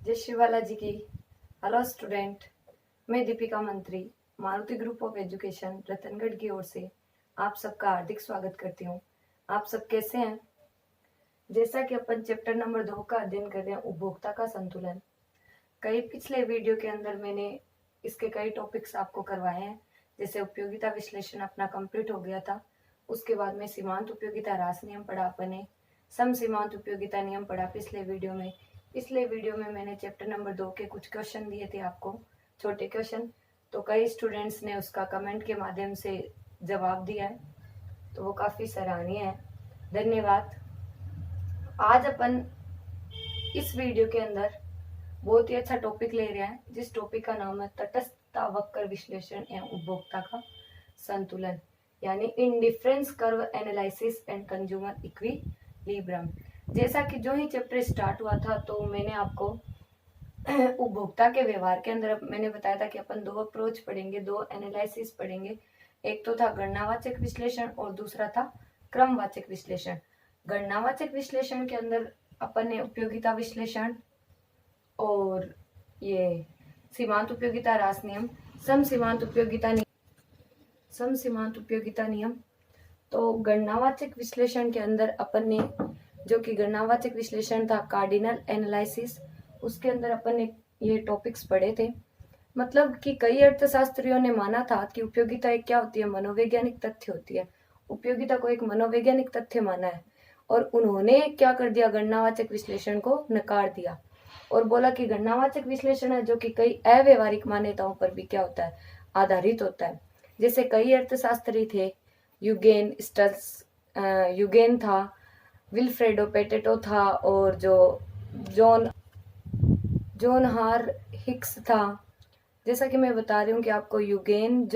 जय श्री बालाजी की। Hello student, मैं दीपिका मंत्री Maruti group of education Ratangarh की ओर से आप सबका हार्दिक स्वागत करती हूँ। आप सब कैसे हैं? जैसा कि अपन चैप्टर नंबर 2 का अध्ययन कर रहे हैं, उपभोक्ता का संतुलन। कई पिछले वीडियो के अंदर मैंने इसके कई टॉपिक्स आपको करवाए हैं। जैसे उपयोगिता विश्लेषण अपना कंप्लीट हो गया था, उसके बाद में सीमांत उपयोगिता ह्रास नियम पढ़ा अपन ने, सम सीमांत उपयोगिता नियम पढ़ा पिछले वीडियो में। पिछले वीडियो में मैंने चैप्टर नंबर 2 के कुछ क्वेश्चन दिए थे आपको, छोटे क्वेश्चन। तो कई स्टूडेंट्स ने उसका कमेंट के माध्यम से जवाब दिया है, तो वो काफी सराहनीय है, धन्यवाद। आज अपन इस वीडियो के अंदर बहुत ही अच्छा टॉपिक ले रहे हैं, जिस टॉपिक का नाम है तटस्थता वक्र विश्लेषण एवं उपभोक्ता का संतुलन, यानी indifference curve analysis and consumer equilibrium. जैसा कि जो ही चैप्टर स्टार्ट हुआ था तो मैंने आपको उपभोक्ता के व्यवहार के अंदर मैंने बताया था कि अपन 2 अप्रोच पढ़ेंगे, 2 एनालिसिस पढ़ेंगे। एक तो था गणनावाचक विश्लेषण और दूसरा था क्रमवाचक विश्लेषण। गणनावाचक विश्लेषण के अंदर अपन ने उपयोगिता विश्लेषण और ये सीमांत उपयोगिता ह्रास नियम, सम सीमांत उपयोगिता नियम। तो गणनावाचक विश्लेषण के अंदर अपन ने जो कि गणनावाचक विश्लेषण था कार्डिनल एनालिसिस, उसके अंदर अपन ने ये टॉपिक्स पढ़े थे। मतलब कि कई अर्थशास्त्रियों ने माना था कि उपयोगिता एक क्या होती है, मनोवैज्ञानिक तथ्य होती है। उपयोगिता को एक मनोवैज्ञानिक तथ्य माना है और उन्होंने क्या कर दिया, गणनावाचक विश्लेषण को नकार दिया और बोला कि गणनावाचक विश्लेषण है जो कि कई अव्यवहारिक मान्यताओं पर भी क्या होता है, आधारित होता है। जैसे कई अर्थशास्त्री थे, यूगेन था, विल्फ्रेडो पेटेटो था और जो जॉन हार हिक्स था। जैसा कि मैं बता रही हूँ कि आपको यूगेन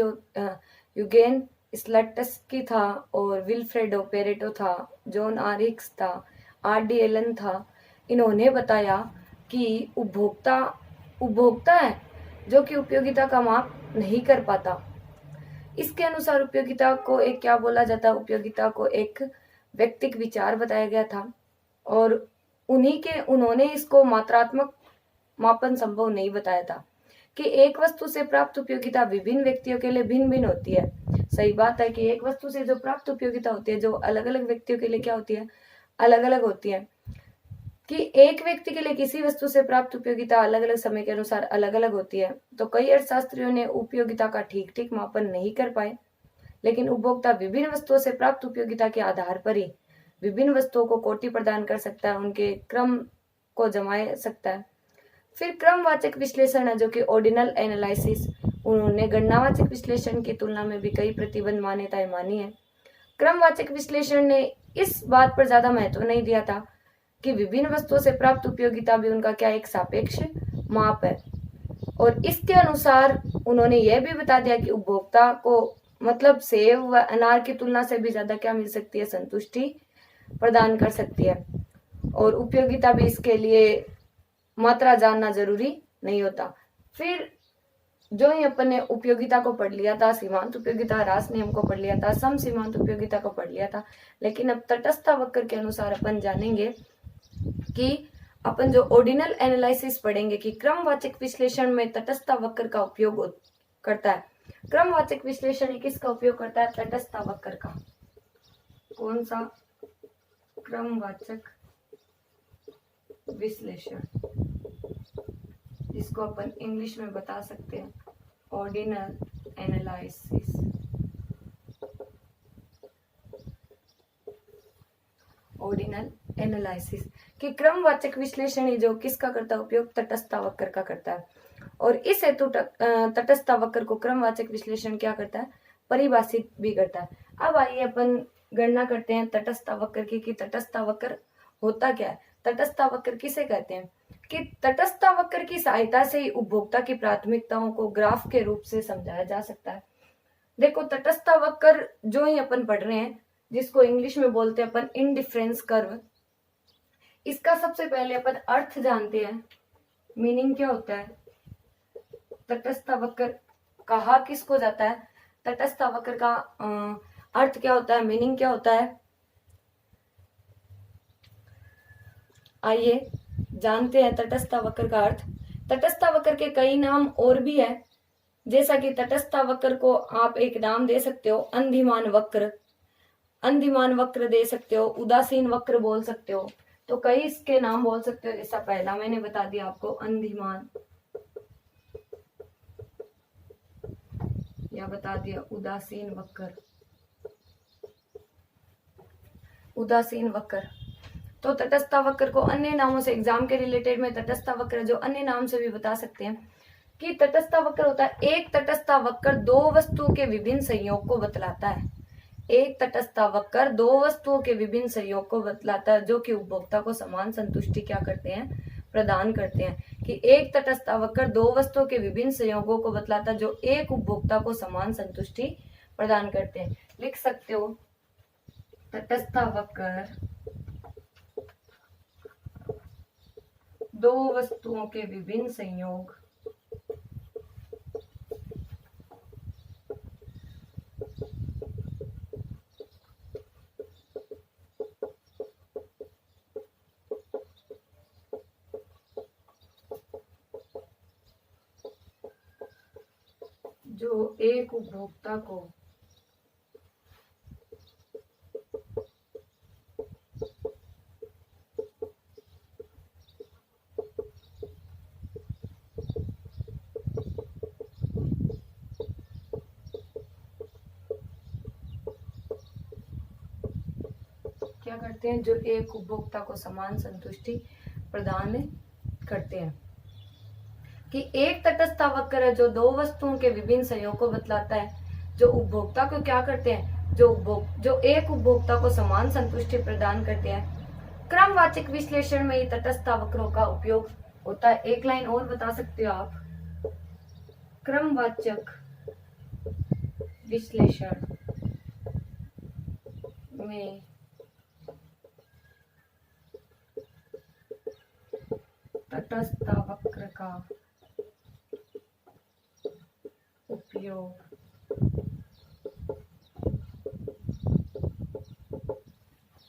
स्लटस्की था और विल्फ्रेडो पेरेटो था, जॉन आर हिक्स था, आर डी एलन था। इन्होंने बताया कि उपभोक्ता है जो कि उपयोगिता का माप नहीं कर पाता। इसके अनुसार उपयोगिता को एक क्या बोला जाता है, उपयोगिता को एक व्यक्तिक विचार बताया गया था और उन्होंने इसको मात्रात्मक मापन संभव नहीं बताया था कि एक वस्तु से प्राप्त उपयोगिता विभिन्न व्यक्तियों के लिए भिन्न भिन्न होती है। सही बात है कि एक वस्तु से जो प्राप्त उपयोगिता होती है, जो अलग अलग व्यक्तियों के लिए क्या होती है, अलग अलग होती है। कि एक व्यक्ति के लिए किसी वस्तु से प्राप्त उपयोगिता अलग अलग समय के अनुसार अलग अलग होती है। तो कई अर्थशास्त्रियों ने उपयोगिता का ठीक ठीक मापन नहीं कर पाए, लेकिन उपभोक्ता विभिन्न वस्तुओं से प्राप्त उपयोगिता के आधार पर ही विभिन्न वस्तुओं को कोटि प्रदान कर सकता है, उनके क्रम को जमा सकता है। फिर क्रमवाचक विश्लेषण है जो कि ऑर्डिनल एनालिसिस। उन्होंने गणनावाचक विश्लेषण की तुलना में भी कई प्रतिबंध मान्यताएं मानी है। क्रमवाचक विश्लेषण ने इस बात पर ज्यादा महत्व नहीं दिया था कि विभिन्न वस्तुओं से प्राप्त उपयोगिता भी उनका क्या एक सापेक्ष माप है, और इसके अनुसार उन्होंने यह भी बता दिया कि उपभोक्ता को मतलब सेब व अनार की तुलना से भी ज्यादा क्या मिल सकती है, संतुष्टि प्रदान कर सकती है। और उपयोगिता भी इसके लिए मात्रा जानना जरूरी नहीं होता। फिर जो ही अपन ने उपयोगिता को पढ़ लिया था, सीमांत उपयोगिता ह्रास नियम को पढ़ लिया था, सम सीमांत उपयोगिता को पढ़ लिया था, लेकिन अब तटस्थता वक्र के अनुसार अपन जानेंगे कि अपन जो ऑर्डिनल एनालिसिस पढ़ेंगे कि क्रमवाचक विश्लेषण में तटस्थता वक्र का उपयोग करता है। क्रमवाचक विश्लेषण किसका उपयोग करता है, तटस्थता वक्र का। कौन सा? क्रमवाचक विश्लेषण, जिसको अपन इंग्लिश में बता सकते हैं ऑर्डिनल एनालिसिस। ऑर्डिनल एनालिसिस कि क्रमवाचक विश्लेषण ही जो किसका करता है, उपयोग तटस्थता वक्र का करता है। और इस हेतु तटस्थता वक्र को क्रमवाचक विश्लेषण क्या करता है, परिभाषित भी करता है। अब आइए अपन गणना करते हैं तटस्थता वक्र की कि तटस्थता वक्र होता क्या है। तटस्थता वक्र किसे कहते हैं कि तटस्थता वक्र की सहायता से ही उपभोक्ता की प्राथमिकताओं को ग्राफ के रूप से समझाया जा सकता है। देखो, तटस्थता वक्र जो ही अपन पढ़ रहे हैं, जिसको इंग्लिश में बोलते हैं अपन इंडिफरेंस कर्व, इसका सबसे पहले अपन अर्थ जानते हैं, मीनिंग क्या होता है। तटस्थता वक्र कहा किसको जाता है, तटस्थता वक्र का अर्थ क्या होता है, मीनिंग क्या होता है। आइए जानते हैं तटस्थ वक्र का अर्थ। तटस्थ वक्र के कई नाम और भी है, जैसा कि तटस्थ वक्र को आप एक नाम दे सकते हो अंधिमान वक्र, अंधिमान वक्र दे सकते हो, उदासीन वक्र बोल सकते हो। तो कई इसके नाम बोल सकते हो। जैसा पहला मैंने बता दिया आपको अंधिमान, या बता दिया उदासीन वक्र, उदासीन वक्र। तो तटस्थ वक्र को अन्य नामों से एग्जाम के रिलेटेड में तटस्थ वक्र जो अन्य नाम से भी बता सकते हैं कि तटस्थ वक्र होता है एक तटस्थ वक्र दो वस्तुओं के विभिन्न संयोग को बतलाता है। एक तटस्थ वक्र दो वस्तुओं के विभिन्न संयोग को बतलाता है जो कि उपभोक्ता को समान संतुष्टि क्या करते हैं, प्रदान करते हैं। कि एक तटस्थ वक्र दो वस्तुओं के विभिन्न संयोगों को बतलाता है जो एक उपभोक्ता को समान संतुष्टि प्रदान करते हैं। लिख सकते हो तटस्थ वक्र दो वस्तुओं के विभिन्न संयोग जो एक उपभोक्ता को क्या करते हैं, जो एक उपभोक्ता को समान संतुष्टि प्रदान करते हैं। कि एक तटस्थ वक्र है जो दो वस्तुओं के विभिन्न संयोग को बतलाता है जो उपभोक्ता को क्या करते हैं, जो एक उपभोक्ता को समान संतुष्टि प्रदान करते हैं। क्रमवाचक विश्लेषण में तटस्थ वक्रों का उपयोग होता है। एक लाइन और बता सकते हो आप, क्रमवाचक विश्लेषण में तटस्थ वक्र का उपयोग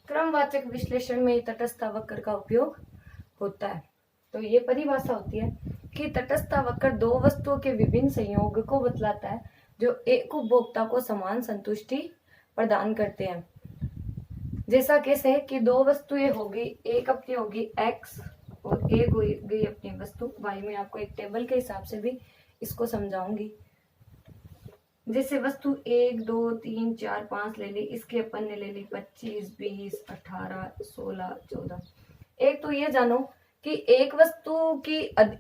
क्रमवाचक विश्लेषण में तटस्थ वक्र का उपयोग होता है। तो ये परिभाषा होती है कि तटस्थ वक्र दो वस्तुओं के विभिन्न संयोग को बतलाता है जो एक उपभोक्ता को समान संतुष्टि प्रदान करते हैं। जैसा कैसे कि दो वस्तुएं होगी, एक अपनी होगी x और एक गई अपनी वस्तु y। में आपको एक टेबल के हिसाब से भी इसको समझाऊंगी। जैसे वस्तु 1 2 3 4 5 ले ली, इसके अपन ने ले ली 25 20 18 16 14। एक तो ये जानो कि एक वस्तु की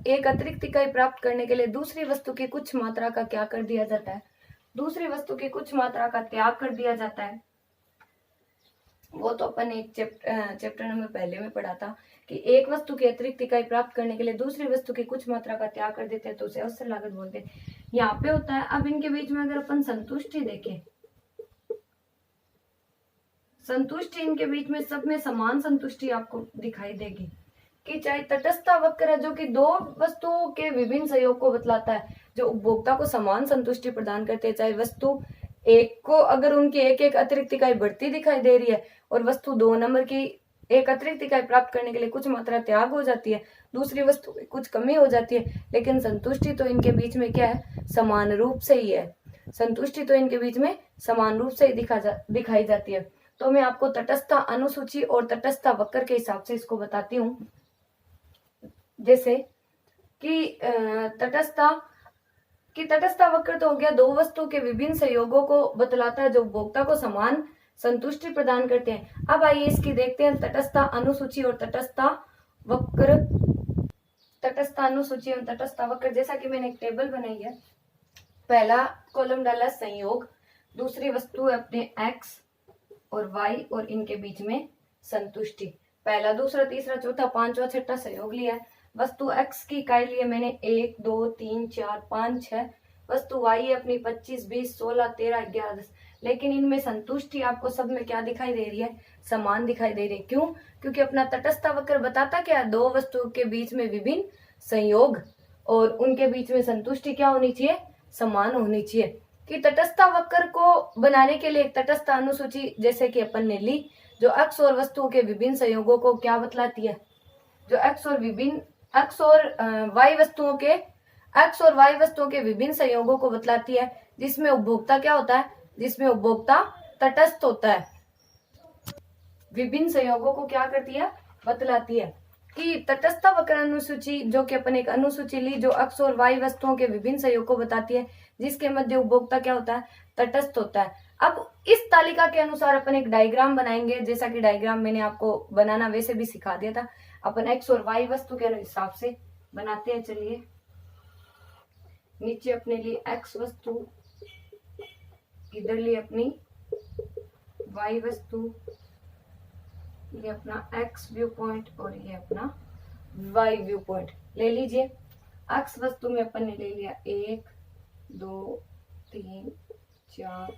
एक अतिरिक्त इकाई प्राप्त करने के लिए दूसरी वस्तु की कुछ मात्रा का क्या कर दिया जाता है, दूसरी वस्तु की कुछ मात्रा का त्याग कर दिया जाता है। वो तो अपन एक चैप्टर नंबर पहले में पढ़ा था कि एक वस्तु की अतिरिक्त इकाई प्राप्त करने के लिए दूसरी वस्तु की कुछ मात्रा का त्याग कर देते हैं तो उसे अवसर लागत बोलते हैं। यहाँ पे होता है। अब इनके बीच में अगर अपन संतुष्टि देखें, संतुष्टि इनके बीच में सब में समान संतुष्टि आपको दिखाई देगी कि चाहे तटस्थ वक्र है जो कि दो वस्तुओं के विभिन्न संयोग को बतलाता है जो उपभोक्ता को समान संतुष्टि प्रदान करते हैं। चाहे वस्तु एक को अगर उनकी एक एक अतिरिक्त इकाई बढ़ती दिखाई दे रही है और वस्तु 2 नंबर की एक अतिरिक्त इकाई प्राप्त करने के लिए कुछ मात्रा त्याग हो जाती है, दूसरी वस्तु की कुछ कमी हो जाती है, लेकिन संतुष्टि तो इनके बीच में क्या है, समान रूप से ही है। संतुष्टि तो इनके बीच में समान रूप से ही दिखाई जाती है। तो मैं आपको तटस्थ अनुसूची और तटस्थ वक्र के हिसाब से इसको बताती हूँ। जैसे कि तटस्थ वक्र तो हो गया दो वस्तुओं के विभिन्न संयोगों को बतलाता है जो उपभोक्ता को समान संतुष्टि प्रदान करते हैं। अब आइए इसकी देखते हैं तटस्थ अनुसूची और तटस्थ वक्र। तटस्थ अनुसूची और तटस्थ वक्र, जैसा कि मैंने एक टेबल बनाई है। पहला कॉलम डाला संयोग, दूसरी वस्तु है अपने x और y और इनके बीच में संतुष्टि। पहला दूसरा तीसरा चौथा पांचवा छठा संयोग लिया है। वस्तु x की इकाई लिए मैंने 1 2 3 4 5 6। वस्तु y है अपनी 25 20 16 13 11 10। लेकिन इनमें संतुष्टि आपको सब में क्या दिखाई दे रही है, समान दिखाई दे रही है। क्यों? क्योंकि अपना तटस्थ वक्र बताता क्या है, दो वस्तुओं के बीच में विभिन्न संयोग और उनके बीच में संतुष्टि क्या होनी चाहिए, समान होनी चाहिए। कि तटस्थ वक्र को बनाने के लिए एक तटस्थ अनुसूची जैसे कि अपन ने ली जो अक्ष और वस्तुओं के विभिन्न संयोगों को क्या बतलाती है, जो एक्स और वाई वस्तुओं के विभिन्न संयोगों को बतलाती है, जिसमें उपभोक्ता क्या होता है, जिसमें उपभोक्ता तटस्थ होता है। विभिन्न संयोगों को क्या करती है, बतलाती है। कि तटस्थ वक्र अनुसूची, जो कि अपन एक अनुसूची ली जो एक्स और वाई वस्तुओं के विभिन्न संयोग को बताती है, जिसके मध्य उपभोक्ता क्या होता है, तटस्थ होता है। अब इस तालिका के अनुसार अपन एक डायग्राम बनाएंगे, जैसा कि डायग्राम मैंने आपको बनाना वैसे भी सिखा दिया था। अपन एक्स और वाई वस्तु के हिसाब से बनाते हैं। चलिए, नीचे अपने लिए एक्स वस्तु, इधर लिए अपनी वाई वस्तु, ये अपना एक्स व्यू पॉइंट और ये अपना वाई व्यू पॉइंट ले लीजिए। एक्स वस्तु में अपन ने ले लिया 1 2 3 4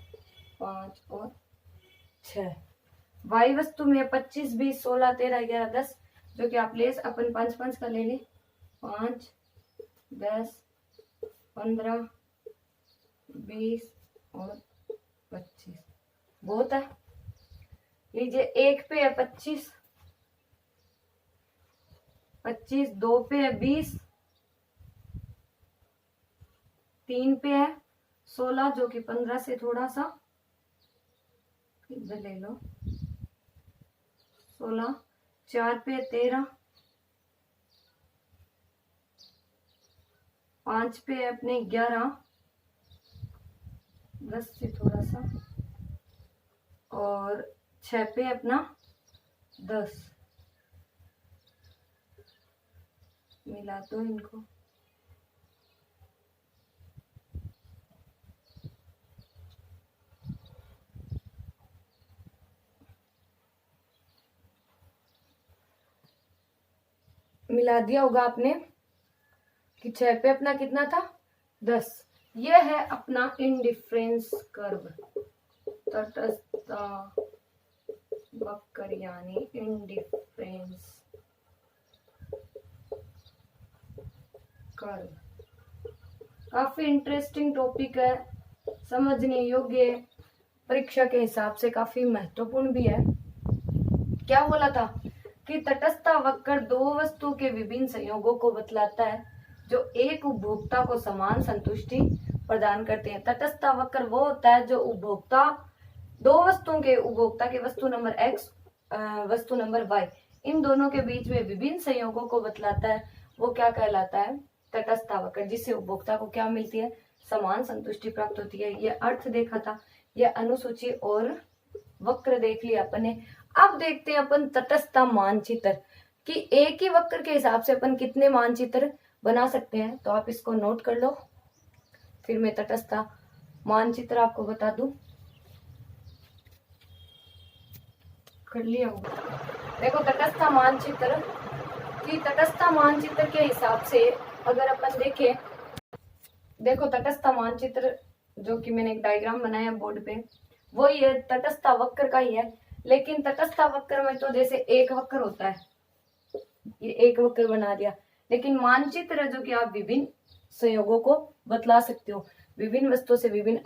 5 और 6। वाई वस्तु में 25 20 16 13 11 10, जो कि आप ले अपन 5 का ले लें, 5 10 15 20 और 25 बहुत है। लीजिए, 1 पे है 25, 2 पे है 20, 3 पे है 16, जो कि 15 से थोड़ा सा इधर ले लो, 16, 4 पे 13, 5 पे है अपने 11, 10 से थोड़ा सा, और 6 पे अपना 10। मिला दो इनको, मिला दिया होगा आपने कि 6 पे अपना कितना था, 10। यह है अपना इंडिफरेंस कर्व, तटस्थता वक्र यानी इंडिफरेंस कर्व। काफी इंटरेस्टिंग टॉपिक है, समझने योग्य, परीक्षा के हिसाब से काफी महत्वपूर्ण भी है। क्या बोला था कि तटस्थता वक्र दो वस्तुओं के विभिन्न संयोगों को बतलाता है जो एक उपभोक्ता को समान संतुष्टि प्रदान करते हैं। तटस्थता वक्र वो होता है जो उपभोक्ता, दो वस्तुओं के उपभोक्ता के वस्तु नंबर एक्स, वस्तु नंबर वाई, इन दोनों के बीच में विभिन्न संयोगों को बतलाता है। वो क्या कहलाता है, तटस्थता वक्र, जिससे उपभोक्ता को क्या मिलती है, समान संतुष्टि प्राप्त होती है। ये अर्थ देखा था, ये अनुसूची और वक्र देख लिया अपन ने। अब देखते हैं अपन तटस्थता मानचित्र कि एक ही वक्र के हिसाब से अपन कितने मानचित्र बना सकते हैं। तो आप इसको नोट कर लो, फिर मैं तटस्थता मानचित्र आपको बता दूं। कर लिया होगा। देखो तटस्थता मानचित्र, कि तटस्थता मानचित्र के हिसाब से अगर अपन देखें, देखो तटस्थता मानचित्र जो कि मैंने एक डायग्राम बनाया बोर्ड पे, वो ये तटस्थता वक्र का ही है। लेकिन तटस्थता वक्र में तो जैसे एक वक्र होता है, ये एक वक्र बना दिया। लेकिन मानचित्र है जो कि आप विभिन्न संयोगों को बतला सकते हो। विभिन्न वस्तुओं से, विभिन्न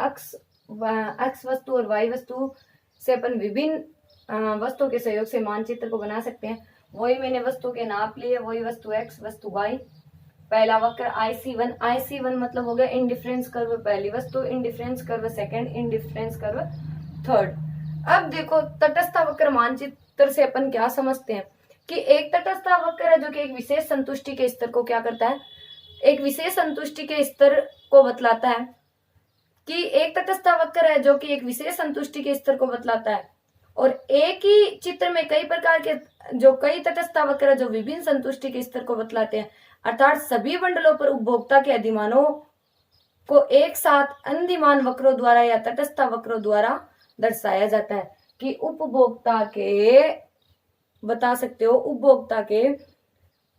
एक्स वस्तु और वाई वस्तु से अपन विभिन्न वस्तुओं के सहयोग से मानचित्र को बना सकते हैं। वही मैंने वस्तु के नाप लिए, वही वस्तु एक्स, वस्तु वाई। पहला वक्र IC1, IC1 मतलब हो गया इंडिफरेंस कर्व पहली वस्तु, indifference curve second, indifference curve third. अब देखो तटस्थता वक्र मानचित्र से अपन क्या समझते हैं कि एक तटस्थता वक्र है जो कि एक विशेष संतुष्टि के स्तर को क्या करता है, एक विशेष संतुष्टि के स्तर को बतलाता है। कि एक तटस्थता वक्र है जो कि एक विशेष संतुष्टि के स्तर को बतलाता है। और एक ही चित्र में कई प्रकार के जो कई तटस्थता वक्र है जो विभिन्न संतुष्टि के स्तर को बतलाते हैं। अर्थात सभी मंडलों पर उपभोक्ता के अधिमानों को एक साथ अंधिमान वक्रों द्वारा या तटस्थता वक्रों द्वारा दर्शाया जाता है। कि उपभोक्ता के, बता सकते हो उपभोक्ता के,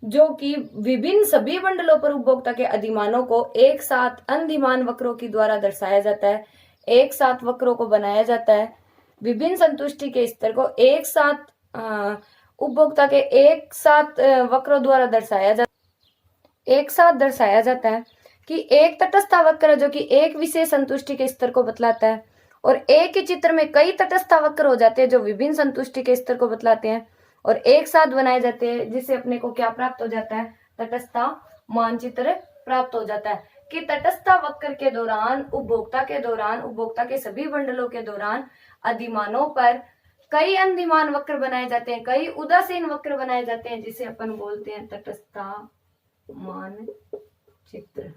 जो कि विभिन्न सभी मंडलों पर उपभोक्ता के अधिमानों को एक साथ अंधिमान वक्रों के द्वारा दर्शाया जाता है। एक साथ वक्रों को बनाया जाता है, विभिन्न संतुष्टि के स्तर को एक साथ उपभोक्ता के एक साथ वक्रों द्वारा एक साथ दर्शाया जाता है। कि एक तटस्थता वक्र जो कि एक विशेष संतुष्टि के स्तर को बतलाता है। और एक ही चित्र में कई तटस्थता वक्र हो जाते हैं जो विभिन्न संतुष्टि के स्तर को बतलाते हैं। और एक साथ बनाए जाते हैं, जिससे अपने को क्या प्राप्त हो जाता है, तटस्थता मानचित्र प्राप्त हो जाता है। कि तटस्थता वक्र के दौरान उपभोक्ता के सभी मंडलों के दौरान अधिमानों पर कई अंदिमान वक्र बनाए जाते हैं, कई उदासीन वक्र बनाए जाते हैं, जिसे अपन बोलते हैं तटस्थता मानचित्र।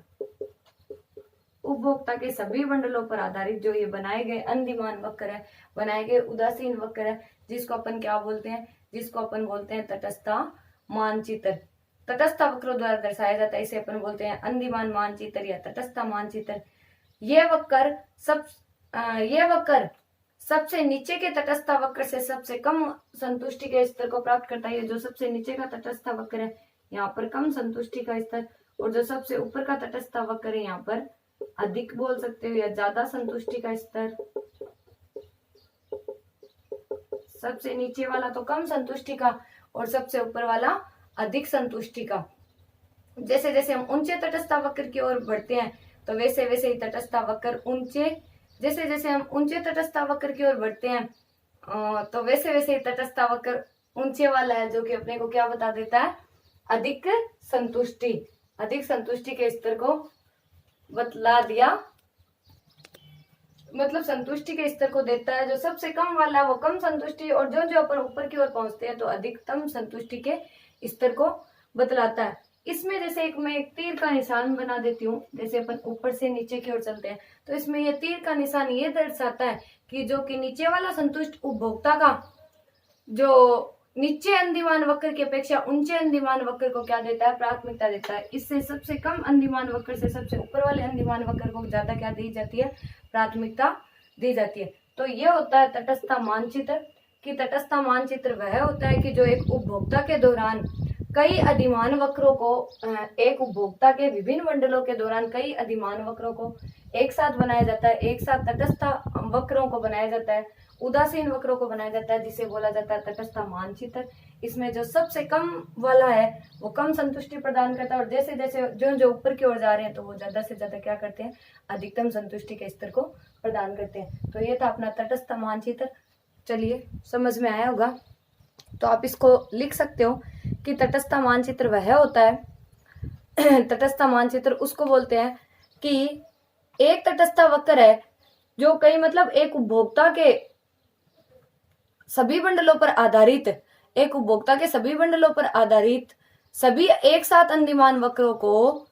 उपभोक्ता के सभी मंडलों पर आधारित जो ये बनाए गए अंदिमान वक्र है, बनाए गए उदासीन वक्र है, जिसको अपन क्या बोलते हैं, जिसको अपन बोलते हैं तटस्थता मानचित्र। तटस्थता वक्रों द्वारा दर्शाया जाता है, इसे अपन बोलते हैं अंदिमान मानचित्र या तटस्थता मानचित्र। ये वक्र सबसे नीचे के तटस्थता वक्र से सबसे कम संतुष्टि के स्तर को प्राप्त करता है। जो सबसे नीचे का तटस्थता वक्र है, यहाँ पर कम संतुष्टि का स्तर, और जो सबसे ऊपर का तटस्थता वक्र है, यहाँ पर अधिक बोल सकते हो या ज्यादा संतुष्टि का स्तर। सबसे नीचे वाला तो कम संतुष्टि का और सबसे ऊपर वाला अधिक संतुष्टि का। जैसे जैसे हम ऊंचे तटस्थता वक्र की ओर बढ़ते हैं, तो वैसे वैसे ही तटस्थता वक्र जैसे जैसे हम ऊंचे तटस्थता वक्र की ओर बढ़ते हैं, तो वैसे वैसे ही तटस्थता वक्र ऊंचे वाला है, जो कि अपने को क्या बता देता है, अधिक संतुष्टि के स्तर को बतला दिया, मतलब संतुष्टि के स्तर को देता है। जो सबसे कम वाला है वो कम संतुष्टि, और जो जो अपन ऊपर की ओर पहुंचते हैं तो अधिकतम संतुष्टि के स्तर को बतलाता है। इसमें जैसे मैं एक तीर का निशान बना देती हूँ, जैसे अपन ऊपर से नीचे की ओर चलते हैं, तो इसमें ये तीर का निशान ये दर्शाता है कि जो कि नीचे वाला संतुष्ट उपभोक्ता का जो नीचे अंदिमान वक्र की अपेक्षा ऊंचे अंदिमान वक्र को क्या देता है, प्राथमिकता देता है। इससे सबसे कम अंदिमान वक्र से सबसे ऊपर वाले अंदिमान वक्र को ज्यादा क्या दी जाती है, प्राथमिकता दी जाती है। तो ये होता है तटस्थता मानचित्र। कि तटस्थता मानचित्र वह होता है कि जो एक उपभोक्ता के दौरान कई अधिमान वक्रों को, एक उपभोक्ता के विभिन्न मंडलों के दौरान कई अधिमान वक्रों को एक साथ बनाया जाता है, एक साथ तटस्थता वक्रों को बनाया जाता है, उदासीन वक्रों को बनाया जाता है, जिसे बोला जाता है तटस्थता मानचित्र। इसमें जो सबसे कम वाला है वो कम संतुष्टि प्रदान करता है, और जैसे जैसे जो ऊपर की ओर जा रहे हैं तो वो ज्यादा से ज्यादा क्या करते हैं, अधिकतम संतुष्टि के स्तर को प्रदान करते हैं। तो ये था अपना तटस्थता मानचित्र। चलिए, समझ में आया होगा। तो आप इसको लिख सकते हो कि तटस्थता मानचित्र वह होता है तटस्थता मानचित्र उसको बोलते हैं कि एक तटस्थता वक्र है जो कई मतलब एक उपभोक्ता के सभी मंडलों पर आधारित, सभी एक साथ अंदिमान वक्रों को,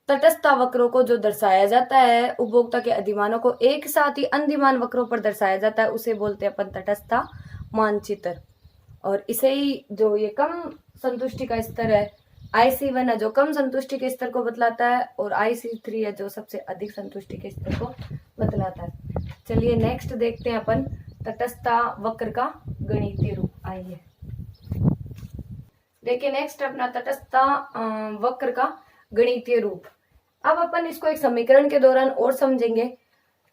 तटस्थता वक्रों को जो दर्शाया जाता है, उपभोक्ता के अधिमानों को एक साथ ही अंदिमान वक्रों पर दर्शाया जाता है, उसे बोलते हैं अपन तटस्थता मानचित्र। और इसे ही जो ये कम संतुष्टि का स्तर है, IC1 है जो कम संतुष्टि के स्तर को बतलाता है, और IC3 है जो सबसे अधिक संतुष्टि के स्तर को बतलाता है। चलिए नेक्स्ट देखते हैं अपन तटस्थता वक्र का गणितीय रूप। आइए देखिए नेक्स्ट अपना तटस्थता वक्र का गणितीय रूप। अब अपन इसको एक समीकरण के दौरान और समझेंगे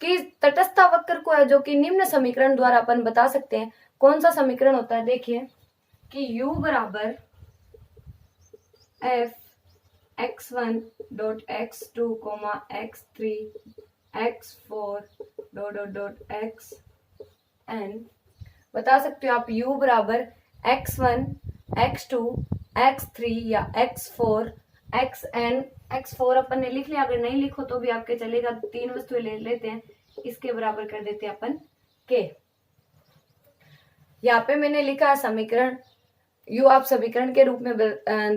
कि तटस्थता वक्र को है जो कि निम्न समीकरण द्वारा अपन बता सकते हैं। कौन सा समीकरण होता है, देखिए कि u बराबर f x1 dot x2 x3 x4 dot xn बता सकते हो आप। u बराबर x1 x2 x3 या x4 xn, x4 अपन ने लिख लिया, अगर नहीं लिखो तो भी आपके चलेगा, 3 वस्तुएं ले लेते हैं, इसके बराबर कर देते हैं अपन k। यहाँ पे मैंने लिखा है समीकरण, u आप समीकरण के रूप में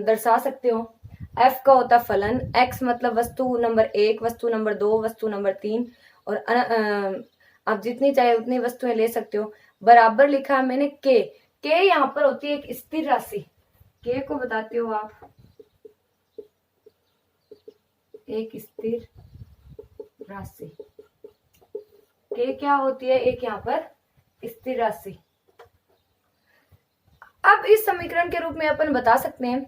दर्शा सकते हो। f का होता फलन, x मतलब वस्तु नंबर 1, वस्तु नंबर 2, वस्तु नंबर 3, और आप जितनी चाहे उतनी वस्तुएं ले सकते हो। बराबर लिखा है मैंने k यहाँ पर होती है एक स्थिर राशि। k को बताते हो आप एक स्थिर राशि। k क्या होती है, एक यहाँ पर स्थिर राशि। अब इस समीकरण के रूप में अपन बता सकते हैं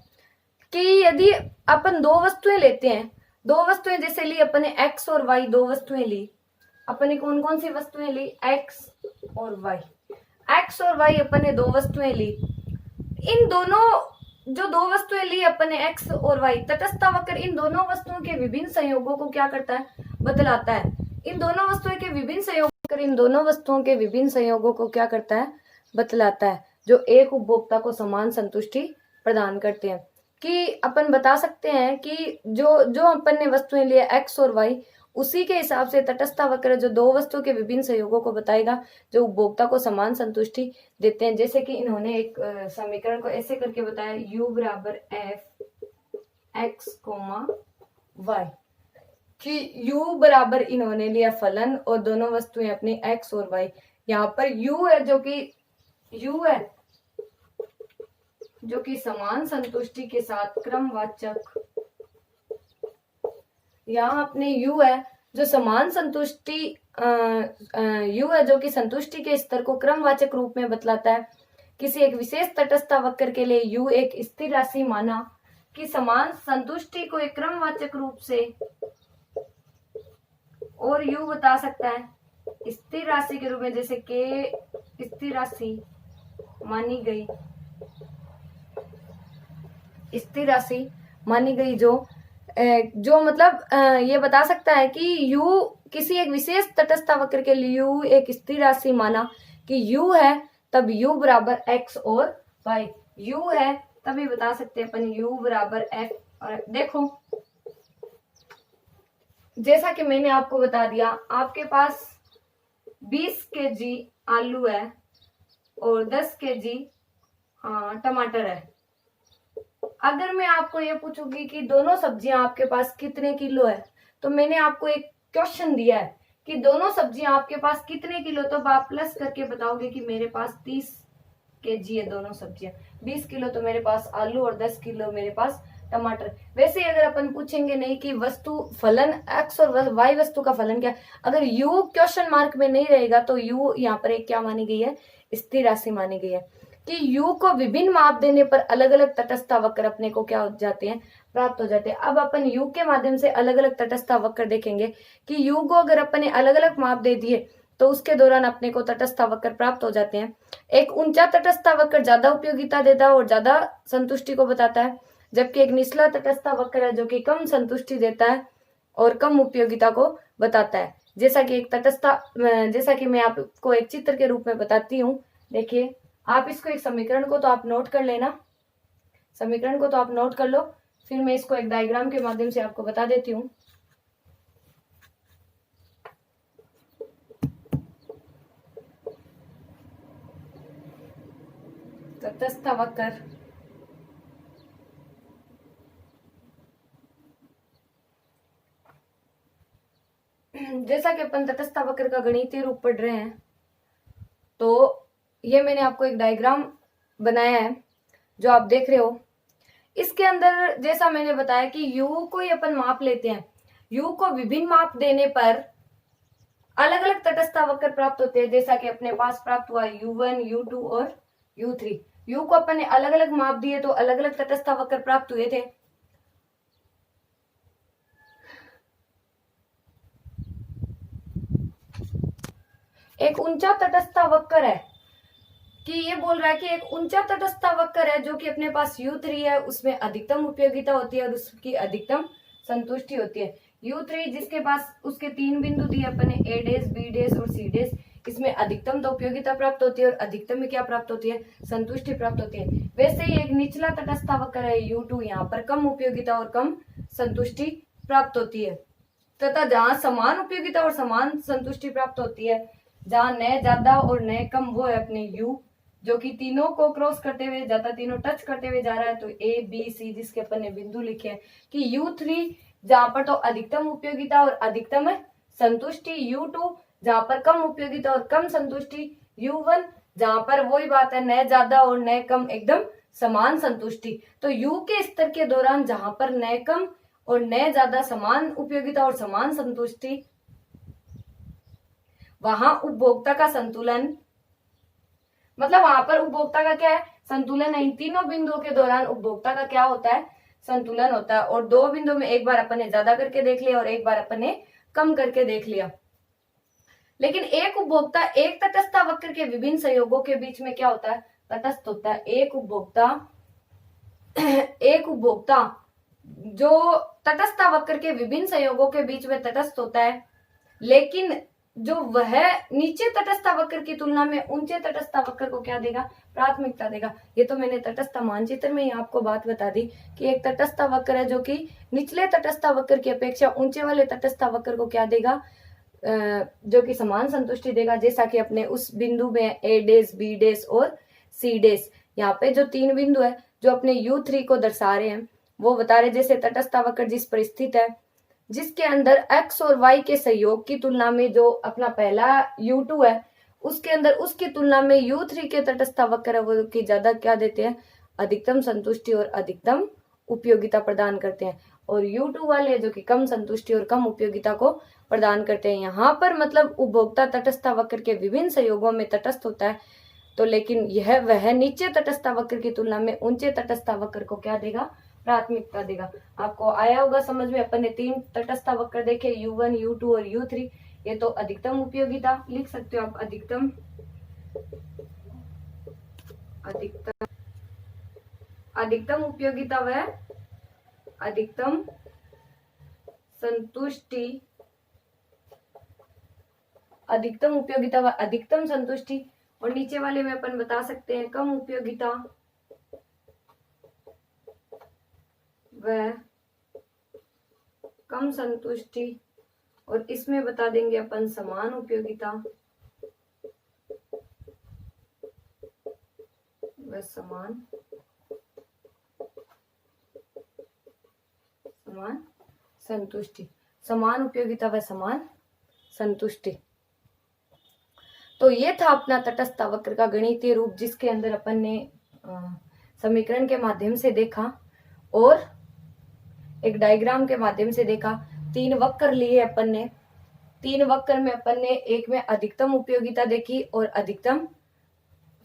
कि यदि अपन दो वस्तुएं लेते हैं, दो वस्तुएं जैसे ली अपन ने x और y, दो वस्तुएं ली अपन ने, कौन कौन सी वस्तुएं ली, x और y। x और y अपन ने दो वस्तुएं ली, इन दोनों जो दो वस्तुएं ली अपन ने x और y, तटस्थता वक्र इन दोनों वस्तुओं के विभिन्न संयोगों को क्या करता है, बतलाता है। इन दोनों वस्तुओं के विभिन्न संयोगों को क्या करता है, बतलाता है। जो एक उपभोक्ता को समान संतुष्टि प्रदान करते हैं। कि अपन बता सकते हैं कि जो जो अपन ने वस्तुएं लिए x और y, उसी के हिसाब से तटस्थता वक्र जो दो वस्तुओं के विभिन्न संयोगों को बताएगा जो उपभोक्ता को समान संतुष्टि देते हैं। जैसे कि इन्होंने एक समीकरण को ऐसे करके बताया, u बराबर f x, y, कि u बराबर इन्होंने लिया फलन और दोनों वस्तुएं अपनी x और y। यहाँ पर u है जो कि समान संतुष्टि के साथ क्रमवाचक, यहाँ अपने u है जो समान संतुष्टि u है जो कि संतुष्टि के स्तर को क्रमवाचक रूप में बतलाता है। किसी एक विशेष तटस्थता वक्र के लिए u एक स्थिर राशि माना कि समान संतुष्टि को एक क्रमवाचक रूप से, और u बता सकता है स्थिर राशि के रूप में, जैसे k स्थिर राशि मानी गई, स्थिर राशि मानी गई जो मतलब ये बता सकता है कि u किसी एक विशेष तटस्थता वक्र के लिए u एक स्थिर राशि माना कि u है तब u बराबर x और y, u है तभी बता सकते हैं अपन u बराबर f। और देखो जैसा कि मैंने आपको बता दिया, आपके पास 20 kg आलू है और 10 kg टमाटर है। अगर मैं आपको ये पूछूंगी कि दोनों सब्जियां आपके पास कितने किलो है, तो मैंने आपको एक क्वेश्चन दिया है कि दोनों सब्जियां आपके पास कितने किलो, तो आप प्लस करके बताओगे कि मेरे पास 30 kg है दोनों सब्जियां, 20 किलो तो मेरे पास आलू और 10 किलो मेरे पास टमाटर। वैसे ही अगर अपन पूछेंगे नहीं कि वस्तु फलन x और y वस्तु का फलन क्या है, अगर u क्वेश्चन मार्क में नहीं रहेगा तो u यहाँ पर एक क्या मानी गई है, स्थिर राशि मानी गई है। कि u को विभिन्न माप देने पर अलग अलग तटस्थता वक्र अपने को क्या हो जाते हैं, प्राप्त हो जाते हैं। अब अपन u के माध्यम से अलग अलग तटस्थता वक्र देखेंगे कि u को अगर अपन ने अलग अलग माप दे दिए तो उसके दौरान अपने को तटस्थता वक्र प्राप्त हो जाते हैं। एक ऊंचा तटस्थता वक्र ज्यादा उपयोगिता देता है और ज्यादा संतुष्टि को बताता है, जबकि एक निचला तटस्थता वक्र है जो कि कम संतुष्टि देता है और कम उपयोगिता को बताता है। जैसा कि मैं आपको एक चित्र के रूप में बताती हूँ। देखिए, आप इसको एक समीकरण को तो आप नोट कर लेना, समीकरण को तो आप नोट कर लो, फिर मैं इसको एक डायग्राम के माध्यम से आपको बता देती हूँ। तटस्थ वक्र, जैसा कि अपन तटस्थ वक्र का गणितीय रूप पढ़ रहे हैं, तो ये मैंने आपको एक डायग्राम बनाया है जो आप देख रहे हो। इसके अंदर जैसा मैंने बताया कि u को ही अपन माप लेते हैं, u को विभिन्न माप देने पर अलग अलग तटस्थ वक्र प्राप्त होते हैं। जैसा कि अपने पास प्राप्त हुआ u1, u2 और u3। u को अपन ने अलग अलग माप दिए तो अलग अलग तटस्थ वक्र प्राप्त हुए थे। एक ऊंचा तटस्थ वक्र है कि ये बोल रहा है कि एक ऊंचा तटस्थ वक्र है जो कि अपने पास u3 है, उसमें अधिकतम उपयोगिता होती है और उसकी अधिकतम संतुष्टि होती है। u3 जिसके पास उसके 3 बिंदु दिए अपने a डैश, b डैश और c डैश, इसमें अधिकतम तो उपयोगिता प्राप्त होती है और अधिकतम में क्या प्राप्त होती है, संतुष्टि प्राप्त होती है। वैसे ही एक निचला तटस्थ वक्र है u2, यहाँ पर कम उपयोगिता और कम संतुष्टि प्राप्त होती है, तथा जहाँ समान उपयोगिता और समान संतुष्टि प्राप्त होती है, जहाँ न ज्यादा और न कम, वो है अपने u, जो कि तीनों को क्रॉस करते हुए जाता, तीनों टच करते हुए जा रहा है। तो a b c जिसके अपन ने बिंदु लिखे हैं कि u3 जहां पर तो अधिकतम उपयोगिता और अधिकतम संतुष्टि, u2 जहां पर कम उपयोगिता और कम संतुष्टि, u1 जहां पर वही बात है न ज्यादा और न कम, एकदम समान संतुष्टि। तो u के स्तर के दौरान जहां पर न कम और न ज्यादा, समान उपयोगिता और समान संतुष्टि, वहां उपभोक्ता का संतुलन, मतलब वहां पर उपभोक्ता का क्या है, संतुलन है। इन तीनों बिंदुओं के दौरान उपभोक्ता का क्या होता है, संतुलन होता है। और दो बिंदु में एक बार अपन ने ज्यादा करके देख लिया और एक बार अपन ने कम करके देख लिया। लेकिन एक उपभोक्ता एक तटस्थ वक्र के विभिन्न संयोगों के बीच में क्या होता है, तटस्थ होता है। एक उपभोक्ता जो तटस्थ वक्र के विभिन्न संयोगों के बीच में तटस्थ होता है, लेकिन जो वह नीचे तटस्थ वक्र की तुलना में ऊंचे तटस्थ वक्र को क्या देगा, प्राथमिकता देगा। ये तो मैंने तटस्थ मानचित्र में ही आपको बात बता दी कि एक तटस्थ वक्र है जो कि निचले तटस्थ वक्र की अपेक्षा ऊंचे वाले तटस्थ वक्र को क्या देगा, जो कि समान संतुष्टि देगा। जैसा कि अपने उस बिंदु में ए डेस, बी डेस और सी डेस, यहाँ पे जो 3 बिंदु है जो अपने U3 को दर्शा रहे हैं, वो बता रहे जैसे तटस्थ वक्र जिस पर स्थित है, जिसके अंदर x और y के सहयोग की तुलना में जो अपना पहला U2 है, उसके अंदर उसकी तुलना में U3 के तटस्थ वक्र है वो की ज्यादा क्या देते हैं, अधिकतम संतुष्टि और अधिकतम उपयोगिता प्रदान करते हैं। और U2 वाले जो कि कम संतुष्टि और कम उपयोगिता को प्रदान करते हैं। यहाँ पर मतलब उपभोक्ता तटस्थ वक्र के विभिन्न सहयोगों में तटस्थ होता है, तो लेकिन यह वह नीचे तटस्थ वक्र की तुलना में ऊंचे तटस्थ वक्र को क्या देगा, प्राथमिकता देगा। आपको आया होगा समझ में, अपन ने 3 तटस्थ वक्र देखे, U1, U2 और U3। ये तो अधिकतम उपयोगिता लिख सकते हो आप, अधिकतम उपयोगिता व अधिकतम संतुष्टि, अधिकतम उपयोगिता व अधिकतम संतुष्टि। और नीचे वाले में अपन बता सकते हैं कम उपयोगिता व कम संतुष्टि, और इसमें बता देंगे अपन समान उपयोगिता व समान संतुष्टि, समान उपयोगिता व समान संतुष्टि। तो ये था अपना तटस्थ वक्र का गणितीय रूप, जिसके अंदर अपन ने समीकरण के माध्यम से देखा और एक डायग्राम के माध्यम से देखा। 3 वक्र लिए अपन ने, 3 वक्र में अपन ने एक में अधिकतम उपयोगिता देखी और अधिकतम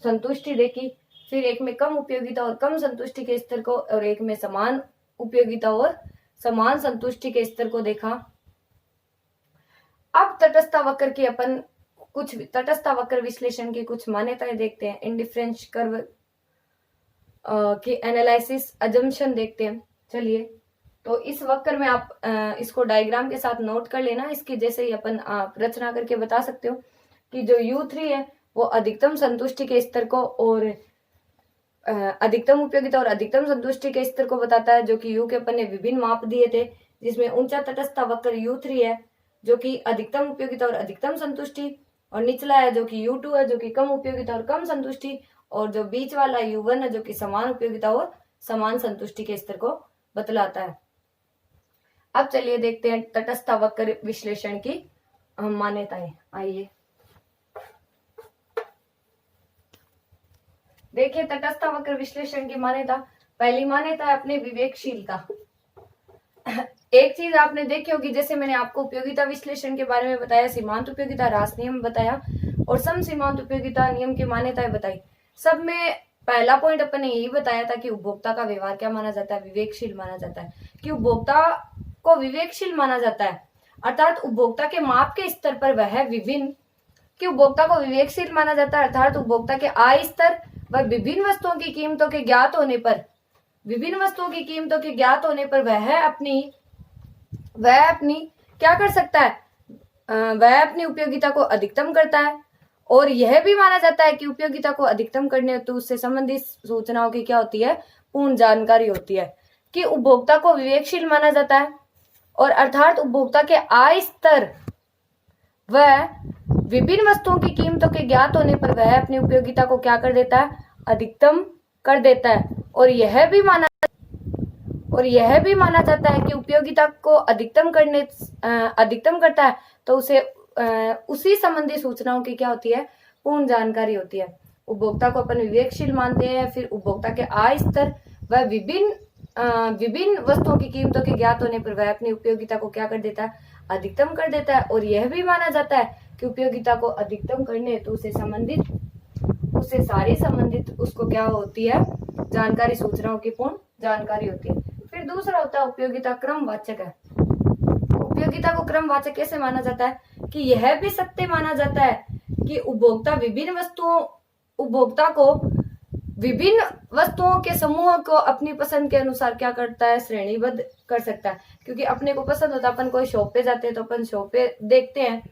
संतुष्टि देखी, फिर एक में कम उपयोगिता और कम संतुष्टि के स्तर को, और एक में समान उपयोगिता और समान संतुष्टि के स्तर को देखा। अब तटस्थ वक्र की अपन कुछ तटस्थ वक्र विश्लेषण की कुछ मान्यताएं देखते हैं। इंडिफरेंस कर्व की एनालिसिस अजम्पशन देखते हैं। चलिए, तो इस वक्र में आप इसको डायग्राम के साथ नोट कर लेना। इसकी जैसे ही अपन आप रचना करके बता सकते हो कि जो U3 है वो अधिकतम संतुष्टि के स्तर को और अधिकतम उपयोगिता और अधिकतम संतुष्टि के स्तर को बताता है, जो कि U के अपन ने विभिन्न माप दिए थे, जिसमें ऊंचा तटस्थ वक्र U3 है जो कि अधिकतम उपयोगिता और अधिकतम संतुष्टि, और निचला है जो कि U2 है जो कि कम उपयोगिता और कम संतुष्टि, और जो बीच वाला U1 है जो कि समान उपयोगिता और समान संतुष्टि के स्तर को बतलाता है। अब चलिए देखते हैं तटस्थ वक्र विश्लेषण की मान्यताएं। आइए देखिए तटस्थ वक्र विश्लेषण की मान्यता। पहली मान्यता है अपने विवेकशीलता। एक चीज आपने देखी होगी, जैसे मैंने आपको उपयोगिता विश्लेषण के बारे में बताया, सीमांत उपयोगिता ह्रास नियम बताया और सम सीमांत उपयोगिता नियम की मान्यताएं बताई। सब में पहला पॉइंट अपन ने यही बताया था कि उपभोक्ता का व्यवहार क्या माना जाता है, विवेकशील माना जाता है। कि उपभोक्ता को विवेकशील माना जाता है, अर्थात उपभोक्ता के माप के स्तर पर वह विभिन्न, कि उपभोक्ता को विवेकशील माना जाता है अर्थात उपभोक्ता के आय स्तर व विभिन्न वस्तुओं की कीमतों के ज्ञात होने पर, विभिन्न वस्तुओं की कीमतों के ज्ञात होने पर वह अपनी क्या कर सकता है, वह अपनी उपयोगिता को अधिकतम करता है। और यह भी माना जाता है कि उपयोगिता को अधिकतम करने हेतु उससे संबंधित सूचनाओं की क्या होती है, पूर्ण जानकारी होती है। कि उपभोक्ता को विवेकशील माना जाता है और अर्थात उपभोक्ता के आय स्तर व विभिन्न वस्तुओं की कीमतों के ज्ञात होने पर वह अपनी उपयोगिता को क्या कर देता है, अधिकतम कर देता है। और यह भी माना जाता है कि उपयोगिता को अधिकतम करता है तो उसे उसी संबंधी सूचनाओं की क्या होती है, पूर्ण जानकारी होती है। उपभोक्ता को अपन विवेकशील मानते हैं। फिर उपभोक्ता के आय स्तर व विभिन्न वस्तुओं की कीमतों के ज्ञात होने पर वह अपनी उपयोगिता को क्या कर देता है, अधिकतम कर देता है। और यह भी माना जाता है कि उपयोगिता को अधिकतम करने हेतु उससे सारी संबंधित उसको क्या होती है, जानकारी, सूचनाओं की पूर्ण जानकारी होती है। फिर दूसरा होता है उपयोगिता क्रमवाचक है। उपयोगिता को क्रमवाचक कैसे माना जाता है कि यह भी सत्य माना जाता है कि उपभोक्ता को विभिन्न वस्तुओं के समूह को अपनी पसंद के अनुसार क्या करता है, श्रेणीबद्ध कर सकता है। क्योंकि अपने को पसंद होता है, अपन कोई शॉप पे जाते हैं तो अपन शॉप पे देखते हैं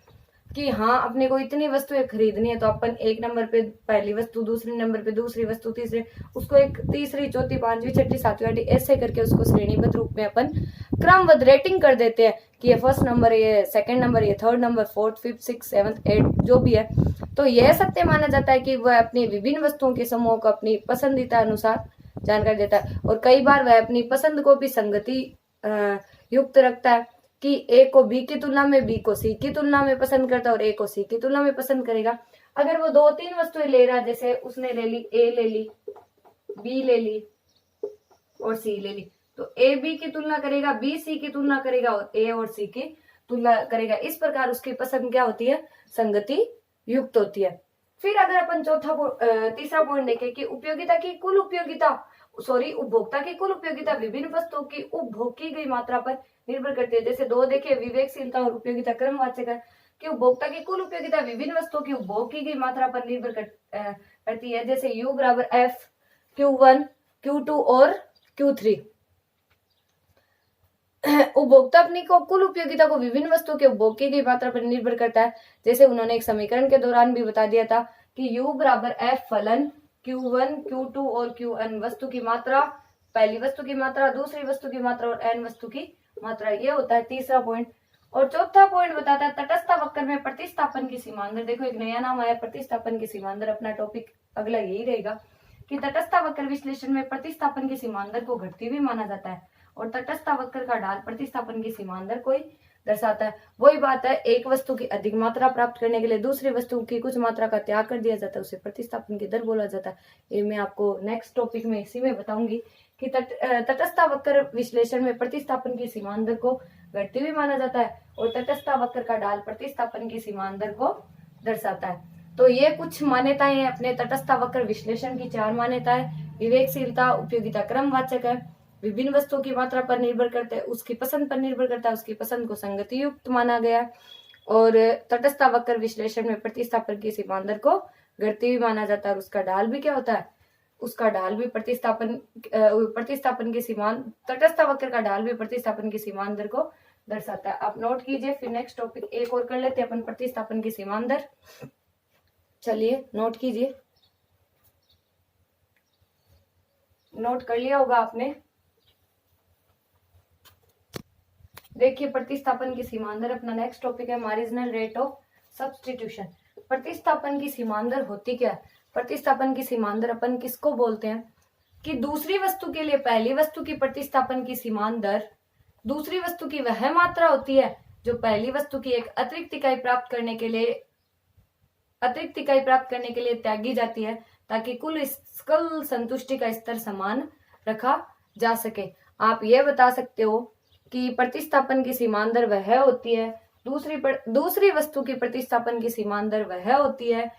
कि हाँ अपने को इतनी वस्तुएं खरीदनी है, तो अपन एक नंबर पे पहली वस्तु, दूसरे नंबर पे दूसरी वस्तु, तीसरे उसको एक तीसरी, चौथी, पांचवी, छठी, सातवीं, आठवीं ऐसे करके उसको श्रेणीबद्ध रूप में अपन क्रमबद्ध रेटिंग कर देते हैं कि ये फर्स्ट नंबर है, ये सेकंड नंबर, ये third number, fourth, fifth, six, seventh, eight जो भी है। तो यह सत्य माना जाता है कि वह अपनी विभिन्न वस्तुओं के समूह को अपनी पसंदीदा अनुसार जानकारी देता है, और कई बार वह अपनी पसंद को भी संगति युक्त रखता है कि ए को बी की तुलना में, बी को सी की तुलना में पसंद करता है और ए को सी की तुलना में पसंद करेगा। अगर वो 2-3 वस्तुएं ले रहा है, जैसे उसने ले ली, ए ले ली, बी ले ली और सी ले ली, तो ए बी की तुलना करेगा, बी सी की तुलना करेगा और ए और सी की तुलना करेगा। इस प्रकार उसकी पसंद क्या होती है, संगति युक्त होती है। फिर अगर अपन तीसरा पॉइंट देखें कि उपयोगिता की कुल उपयोगिता, उपभोक्ता की कुल उपयोगिता विभिन्न वस्तुओं की उपभोग की गई मात्रा पर निर्भर करती है। जैसे 2 देखे, विवेकशीलता और उपयोगिता क्रमवाचक है कि उपभोक्ता की कुल उपयोगिता विभिन्न वस्तुओं की उपभोग की गई मात्रा पर निर्भर करती है। जैसे U बराबर F, Q1, Q2 और Q3। उपभोक्ता अपनी को कुल उपयोगिता को विभिन्न वस्तुओं के उपभोग की गई मात्रा पर निर्भर करता है। जैसे उन्होंने एक समीकरण के दौरान भी बता दिया था कि U बराबर F फलन Q1, Q2 और Qn वस्तु की मात्रा, पहली वस्तु की मात्रा, दूसरी वस्तु की मात्रा और n वस्तु की मात्रा। ये होता है तीसरा पॉइंट। और चौथा पॉइंट बताता है तटस्थ वक्र में प्रतिस्थापन की सीमांतर। देखो एक नया नाम आया, प्रतिस्थापन की सीमांतर। अपना टॉपिक अगला यही रहेगा कि तटस्थ वक्र विश्लेषण में प्रतिस्थापन की सीमांतर को घटती हुई माना जाता है और तटस्थ वक्र का ढाल प्रतिस्थापन की सीमांतर को ही दर्शाता है। वही बात है, एक वस्तु की अधिक मात्रा प्राप्त करने के लिए दूसरी वस्तु की कुछ मात्रा का त्याग कर दिया जाता है, उसे प्रतिस्थापन की दर बोला जाता है। ये मैं आपको नेक्स्ट टॉपिक में इसी में बताऊंगी कि तटस्थ वक्र विश्लेषण में प्रतिस्थापन की सीमांतर को घटती हुई माना जाता है और तटस्थ वक्र का ढाल प्रतिस्थापन की सीमांतर को दर्शाता है। तो ये कुछ मान्यताएं हैं अपने तटस्थ वक्र विश्लेषण की। 4 मान्यताएं, विवेकशीलता, उपयोगिता क्रमवाचक है, विभिन्न वस्तुओं की मात्रा पर निर्भर करता है, उसकी पसंद पर निर्भर करता है, उसकी पसंद को संगति युक्त माना गया, और तटस्थ वक्र विश्लेषण में प्रतिस्थापन की सीमांतर को घटती हुई माना जाता है। और उसका ढाल भी क्या होता है, उसका ढाल भी प्रतिस्थापन की सीमांत, तटस्थ वक्र का ढाल भी प्रतिस्थापन की सीमांतर को दर्शाता है। आप नोट कीजिए। फिर नेक्स्ट टॉपिक एक और कर लेते हैं अपन, प्रतिस्थापन की सीमांतर। चलिए नोट कीजिए, नोट कर लिया होगा आपने। देखिए प्रतिस्थापन की सीमांतर अपना नेक्स्ट टॉपिक है, मार्जिनल रेट ऑफ सब्स्टिट्यूशन। प्रतिस्थापन की सीमांतर होती क्या है? प्रतिस्थापन की सीमांतर अपन किसको बोलते हैं कि दूसरी वस्तु के लिए पहली वस्तु की प्रतिस्थापन की सीमांतर दूसरी वस्तु की वह मात्रा होती है जो पहली वस्तु की एक अतिरिक्त इकाई प्राप्त करने के लिए त्यागी जाती है, ताकि कुल संतुष्टि का स्तर समान रखा जा सके। आप यह बता सकते हो कि प्रतिस्थापन की सीमांतर वह होती है, दूसरी वस्तु की प्रतिस्थापन की सीमांतर वह होती है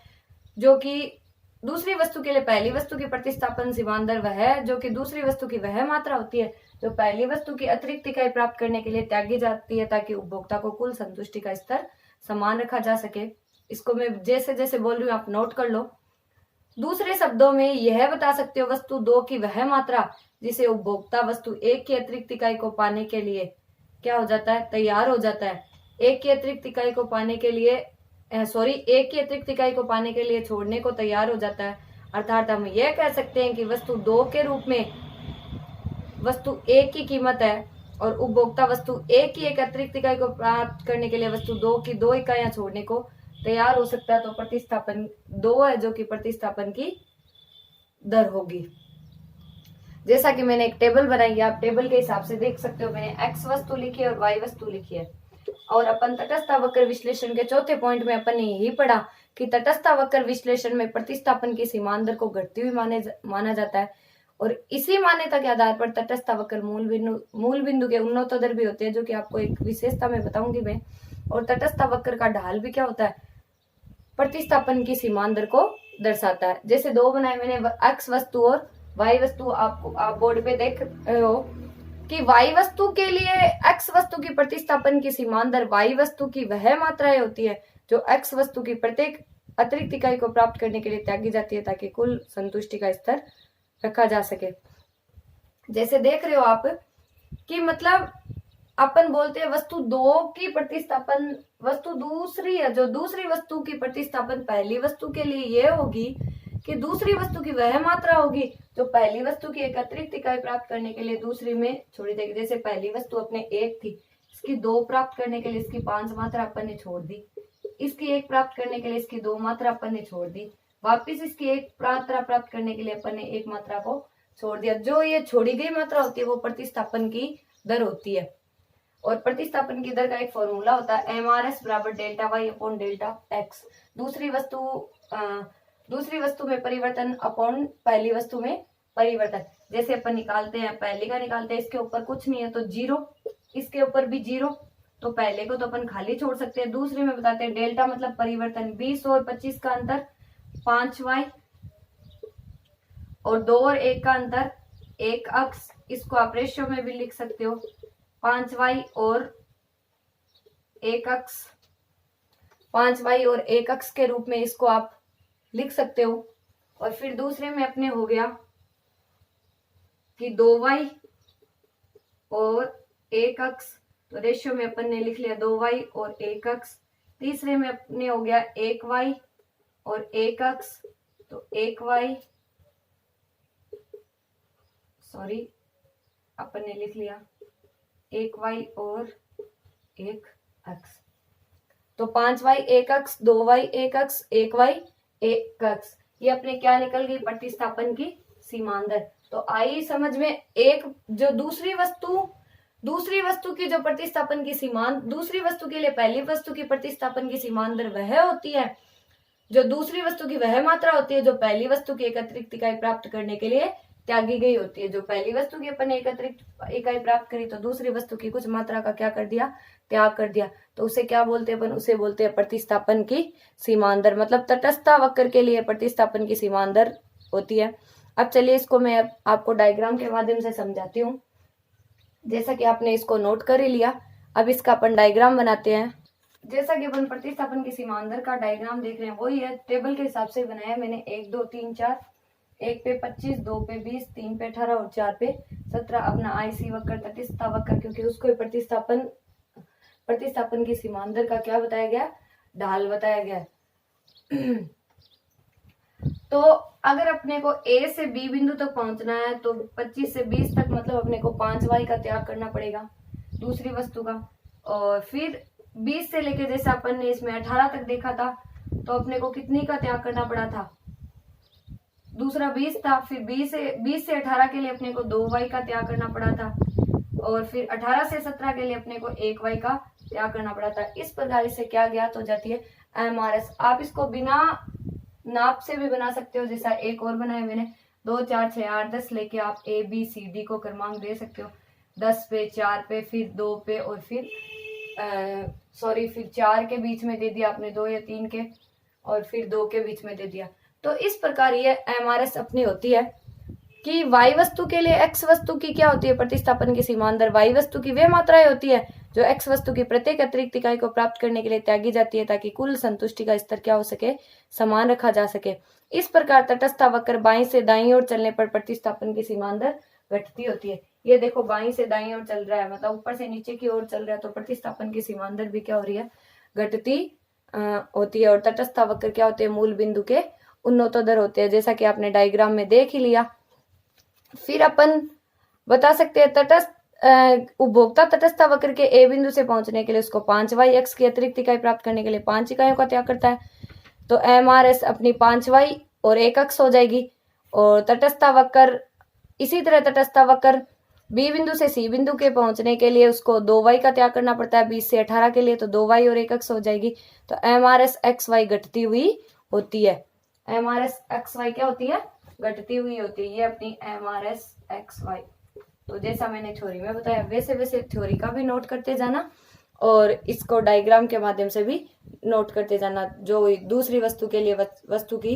जो कि दूसरी वस्तु के लिए पहली वस्तु की प्रतिस्थापन सीमांतर वह है जो कि दूसरी वस्तु की वह मात्रा होती है जो पहली वस्तु की अतिरिक्त इकाई प्राप्त करने के लिए त्यागी जाती है, ताकि उपभोक्ता को कुल संतुष्टि का स्तर समान रखा जा सके। इसको मैं जैसे जैसे बोल रही हूँ आप नोट कर लो। दूसरे शब्दों में यह बता सकते हो वस्तु 2 की वह मात्रा जिसे उपभोक्ता वस्तु 1 की अतिरिक्त इकाई को पाने के लिए क्या हो जाता है, तैयार हो जाता है। 1 की अतिरिक्त इकाई को पाने के लिए छोड़ने को तैयार हो जाता है। अर्थात हम यह कह सकते हैं कि वस्तु 2 के रूप में वस्तु 1 की कीमत है और उपभोक्ता वस्तु 1 की एक अतिरिक्त इकाई को प्राप्त करने के लिए वस्तु 2 की 2 इकाइयां छोड़ने को तैयार हो सकता है। तो प्रतिस्थापन 2 है जो कि प्रतिस्थापन की दर होगी। जैसा कि मैंने एक टेबल बनाई है, आप टेबल के हिसाब से देख सकते हो। मैंने x वस्तु लिखी है और y वस्तु लिखी है। और अपन तटस्थ वक्र विश्लेषण के चौथे पॉइंट में अपन ने यही पढ़ा कि तटस्थ वक्र विश्लेषण में प्रतिस्थापन की सीमांतर को घटती हुई माना जाता है और इसी मान्यता के आधार पर तटस्थ वक्र मूल बिंदु के उन्नतोत्तर भी होते हैं, जो कि आपको एक विशेषता में बताऊंगी मैं। और तटस्थ वक्र का ढाल भी क्या होता है, प्रतिस्थापन की सीमांतर को दर्शाता है। जैसे 2 बनाए मैंने, x वस्तु और y वस्तु। आप बोर्ड पे देख रहे हो कि y वस्तु के लिए x वस्तु की प्रतिस्थापन की सीमांतर y वस्तु की वह मात्राएं होती है जो x वस्तु की प्रत्येक अतिरिक्त इकाई को प्राप्त करने के लिए त्यागी जाती है, ताकि कुल संतुष्टि का स्तर रखा जा सके। जैसे देख रहे हो आप कि मतलब अपन बोलते हैं वस्तु 2 की प्रतिस्थापन वस्तु दूसरी है, जो दूसरी वस्तु की प्रतिस्थापन पहली वस्तु के लिए ये होगी कि दूसरी वस्तु की वह मात्रा होगी जो पहली वस्तु की एक अतिरिक्त इकाई प्राप्त करने के लिए दूसरी में छोड़ी जाएगी। जैसे पहली वस्तु अपने 1 थी, इसकी 2 प्राप्त करने के लिए इसकी 5 मात्रा अपन ने छोड़ दी, इसकी 1 प्राप्त करने के लिए इसकी 2 मात्रा अपन ने छोड़ दी, वापिस इसकी 1 मात्रा प्राप्त करने के लिए अपन ने 1 मात्रा को छोड़ दिया। जो ये छोड़ी गई मात्रा होती है वो प्रतिस्थापन की दर होती है। और प्रतिस्थापन की दर का एक फॉर्मूला होता है MRS बराबर delta Y upon delta X. दूसरी वस्तु में परिवर्तन अपॉन पहली वस्तु में परिवर्तन। जैसे अपन निकालते हैं, पहले का निकालते हैं, इसके ऊपर कुछ नहीं है तो 0, इसके ऊपर भी 0, तो पहले को तो अपन खाली छोड़ सकते हैं। दूसरे में बताते हैं डेल्टा मतलब परिवर्तन, 20 और 25 का अंतर 5y और 2 और 1 का अंतर 1 अक्स, इसको आप रेशियो में भी लिख सकते हो, 5y और 1 अक्स, 5y और 1 अक्स के रूप में इसको आप लिख सकते हो। और फिर दूसरे में अपने हो गया कि 2y और 1 अक्स, तो रेशियो में अपन ने लिख लिया 2y और 1 अक्स। तीसरे में अपने हो गया 1y और 1 अक्स, तो 1y, सॉरी अपन ने लिख लिया 1y और 1 अक्स, तो 5y 1 अक्स, 2y 1 अक्स, 1y 1 अक्स। ये अपने क्या निकल गई, प्रतिस्थापन की सीमांतर। तो आई समझ में, एक जो दूसरी वस्तु की जो प्रतिस्थापन की सीमांत, दूसरी वस्तु के लिए पहली वस्तु की प्रतिस्थापन की सीमांतर वह होती है जो दूसरी वस्तु की वह मात्रा होती है जो पहली वस्तु की एक अतिरिक्त इकाई प्राप्त करने के लिए त्यागी गई होती है। जो पहली वस्तु की अपन ने एक अतिरिक्त इकाई प्राप्त करी तो दूसरी वस्तु की कुछ मात्रा का क्या कर दिया, त्याग कर दिया, तो उसे क्या बोलते हैं अपन, उसे बोलते हैं प्रतिस्थापन की सीमांतर। मतलब तटस्थ वक्र के लिए प्रतिस्थापन की सीमांतर होती है। अब चलिए इसको मैं आपको डायग्राम के माध्यम से समझाती हूँ। जैसा कि आपने इसको नोट कर ही लिया, अब इसका अपन डायग्राम बनाते हैं। जैसा कि अपन प्रतिस्थापन की सीमांतर का डायग्राम देख रहे हैं वही है, टेबल के हिसाब से बनाया मैंने, 1 2 3 4, 1 पे 25, 2 पे 20, 3 पे 18 और 4 पे 17 अपना IC वक्र, तटस्थ वक्र, क्योंकि उसको प्रतिस्थापन की सीमांतर का क्या बताया गया, ढाल बताया गया। तो अगर अपने को A से B बिंदु तक पहुंचना है तो 25 से 20 तक मतलब अपने को 5y का त्याग करना पड़ेगा दूसरी वस्तु का। और फिर 20 से लेके, जैसे अपन ने इसमें 18 तक देखा था, तो अपने को कितनी का त्याग करना पड़ा था, दूसरा 20 था। फिर 20 से 18 के लिए अपने को 2y का त्याग करना पड़ा था, और फिर 18 से 17 के लिए अपने को 1y का त्याग करना पड़ा था। इस प्रकार इससे क्या ज्ञात हो जाती है, MRS। आप इसको बिना नाप से भी बना सकते हो, जैसा एक और बनाया मैंने, 2 4 6 8 10 लेके आप ABCD को क्रमांक दे सकते हो, 10 पे, 4 पे, फिर 2 पे, और फिर फिर 4 के बीच में दे दिया आपने 2 या 3 के, और फिर 2 के बीच में दे दिया। तो इस प्रकार ये MRS अपनी होती है कि y वस्तु के लिए x वस्तु की क्या होती है, प्रतिस्थापन की सीमांतर y वस्तु की वे मात्राएं होती है जो x वस्तु की प्रत्येक अतिरिक्त इकाई को प्राप्त करने के लिए त्यागी जाती है, ताकि कुल संतुष्टि का स्तर क्या हो सके, समान रखा जा सके। इस प्रकार तटस्थ वक्र बाईं से दाईं ओर चलने पर प्रतिस्थापन की सीमांतर घटती होती है। ये देखो बाईं से दाईं ओर चल रहा है, मतलब ऊपर से नीचे की ओर चल रहा है, तो प्रतिस्थापन की सीमांतर भी क्या हो रही है, घटती होती है। और तटस्थ वक्र क्या होते हैं, मूल बिंदु के उन्नतोदर होते हैं, जैसा कि आपने डायग्राम में देख ही लिया। फिर अपन बता सकते हैं तटस्थ उपभोक्ता तटस्थ वक्र के A बिंदु से पहुंचने के लिए उसको 5y की अतिरिक्त इकाई प्राप्त करने के लिए 5 इकाइयों का त्याग करता है, तो MRS अपनी 5y और 1 अक्स हो जाएगी। और तटस्थ वक्र इसी तरह तटस्थ वक्र B बिंदु से C बिंदु के पहुंचने के लिए उसको 2y का त्याग करना पड़ता है, 20 से 18 के लिए, तो 2y और 1 अक्स हो जाएगी। तो MRS XY घटती हुई होती है, MRS XY क्या होती है, घटती हुई होती है। ये अपनी MRS XY। तो जैसा मैंने थ्योरी में बताया वैसे थ्योरी का भी नोट करते जाना, और इसको डायग्राम के माध्यम से भी नोट करते जाना। जो दूसरी वस्तु के लिए वस्तु की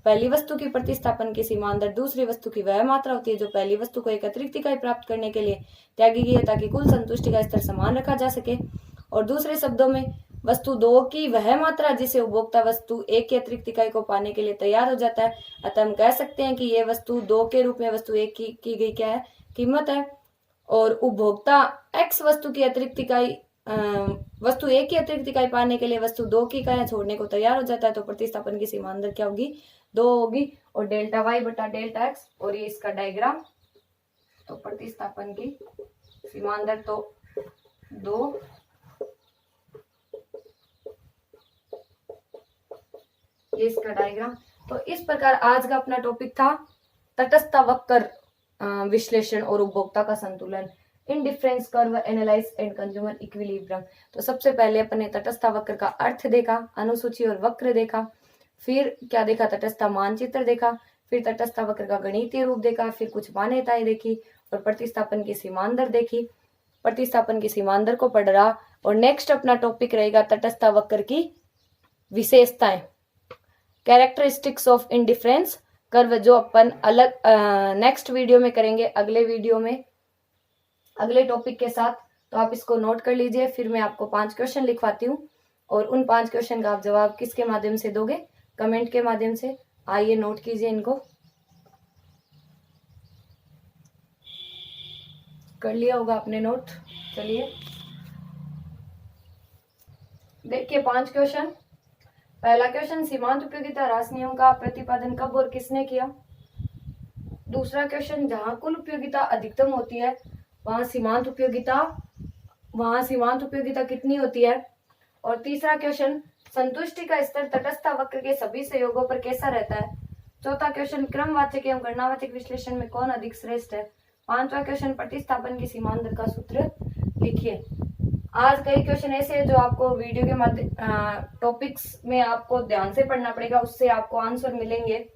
पहली वस्तु की प्रतिस्थापन की सीमांतर दूसरी वस्तु की वह मात्रा होती है जो पहली वस्तु को एक अतिरिक्त इकाई प्राप्त करने के लिए त्यागी गई है, ताकि कुल संतुष्टि का स्तर समान रखा जा सके। और दूसरे शब्दों में वस्तु 2 की वह मात्रा जिसे उपभोक्ता वस्तु 1 की अतिरिक्त इकाई को पाने के लिए तैयार हो जाता है। अतः हम कह सकते हैं कि यह वस्तु 2 के रूप में वस्तु 1 की गई क्या है, कीमत है। और उपभोक्ता X वस्तु की अतिरिक्त इकाई वस्तु एक की अतिरिक्त इकाई पाने के लिए वस्तु 2 की इकाइयां छोड़ने को तैयार हो जाता है तो प्रतिस्थापन की सीमा अंदर क्या होगी, 2 होगी। और डेल्टा वाई बटा डेल्टा एक्स, और ये इसका डायग्राम। तो प्रतिस्थापन की सीमा अंदर तो 2, ये इसका डायग्राम। तो इस प्रकार आज का अपना टॉपिक था तटस्थ वक्र विश्लेषण और उपभोक्ता का संतुलन, indifference curve analyse and consumer equilibrium. तो सबसे पहले अपन ने तटस्थ वक्र का अर्थ देखा, अनुसूची और वक्र देखा, फिर क्या देखा, तटस्थ मानचित्र देखा, फिर तटस्थ वक्र का गणितीय रूप देखा, फिर कुछ मान्यताएं देखी और प्रतिस्थापन की सीमांतर देखी। प्रतिस्थापन की सीमांतर को पढ़ रहा और नेक्स्ट अपना टॉपिक रहेगा तटस्थ वक्र की विशेषताएं, कैरेक्टरिस्टिक्स ऑफ इंडिफरेंस कर्व, जो अपन अलग नेक्स्ट वीडियो में करेंगे, अगले वीडियो में अगले टॉपिक के साथ। तो आप इसको नोट कर लीजिए। फिर मैं आपको 5 क्वेश्चन लिखवाती हूँ और उन 5 क्वेश्चन का आप जवाब किसके माध्यम से दोगे, कमेंट के माध्यम से। आइए नोट कीजिए, इनको कर लिया होगा आपने नोट। चलिए देखिए 5 क्वेश्चन। पहला क्वेश्चन, सीमांत उपयोगिता ह्रास नियम का प्रतिपादन कब और किसने किया। दूसरा क्वेश्चन, जहां कुल उपयोगिता अधिकतम होती है वहां सीमांत उपयोगिता कितनी होती है। और तीसरा क्वेश्चन, संतुष्टि का स्तर तटस्थ वक्र के सभी संयोगों पर कैसा रहता है। चौथा क्वेश्चन, क्रमवाचक एवं गणनावाचक विश्लेषण में कौन अधिक श्रेष्ठ है। पांचवा क्वेश्चन, प्रतिस्थापन की सीमांतर का सूत्र लिखिए। आज कई क्वेश्चन ऐसे हैं जो आपको वीडियो के माध्यम टॉपिक्स में आपको ध्यान से पढ़ना पड़ेगा, उससे आपको आंसर मिलेंगे।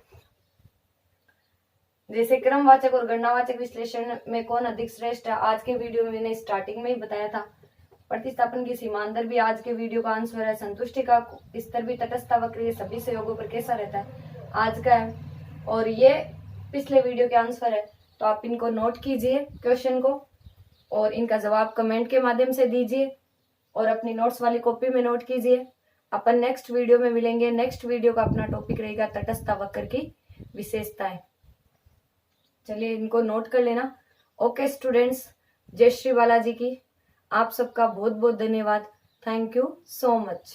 जैसे क्रमवाचक और गणनावाचक विश्लेषण में कौन अधिक श्रेष्ठ है, आज के वीडियो में मैंने स्टार्टिंग में ही बताया था। प्रतिस्थापन की सीमांतर भी आज के वीडियो का आंसर है। संतुष्टि का स्तर भी तटस्थ वक्र के सभी संयोगों पर कैसा रहता है, आज का है। और ये पिछले वीडियो के आंसर है। तो आप इनको नोट कीजिए क्वेश्चन को और इनका जवाब कमेंट के माध्यम से दीजिए और अपनी नोट्स वाली कॉपी में नोट कीजिए। अपन नेक्स्ट वीडियो में मिलेंगे। नेक्स्ट वीडियो का अपना टॉपिक रहेगा तटस्थ वक्र की विशेषताएं। चलिए इनको नोट कर लेना। ओके स्टूडेंट्स, जय श्री बालाजी की। आप सबका बहुत बहुत धन्यवाद। Thank you so much.